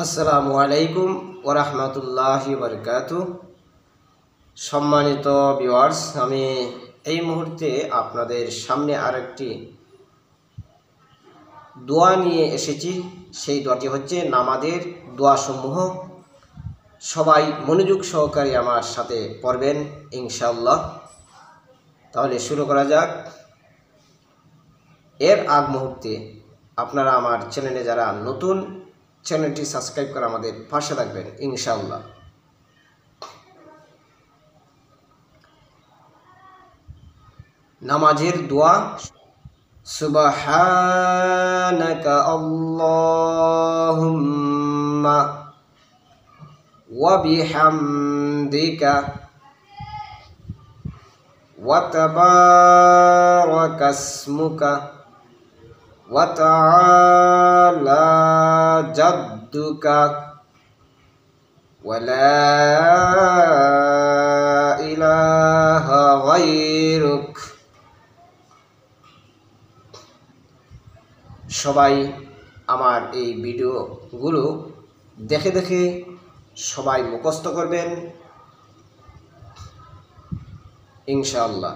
আসসালামু আলাইকুম ওয়া রাহমাতুল্লাহি ওয়া বারাকাতুহু। সম্মানিত ভিউয়ার্স, আমি এই মুহূর্তে আপনাদের সামনে আরেকটি দোয়া নিয়ে এসেছি। সেই দোয়াটি হচ্ছে নামাজের দোয়াসমূহ। সবাই মনোযোগ সহকারে আমার সাথে পড়বেন ইনশাআল্লাহ। তাহলে শুরু করা যাক। এর আগ মুহূর্তে আপনারা আমার চ্যানেলে যারা নতুন, চ্যানেলটি সাবস্ক্রাইব করে আমাদের পাশে থাকবেন ইনশাআল্লাহ। নামাজের দোয়া। সুবহানাকা আল্লাহুম্মা ওয়া বিহামদিকা ওয়া তাবারাকা ইসমুকা ওয়া তাআলা জাদ্দুকা ওয়া লা ইলাহা গায়রুক। সবাই আমার এই ভিডিওগুলো দেখে দেখে সবাই মুখস্থ করবেন ইনশাআল্লাহ।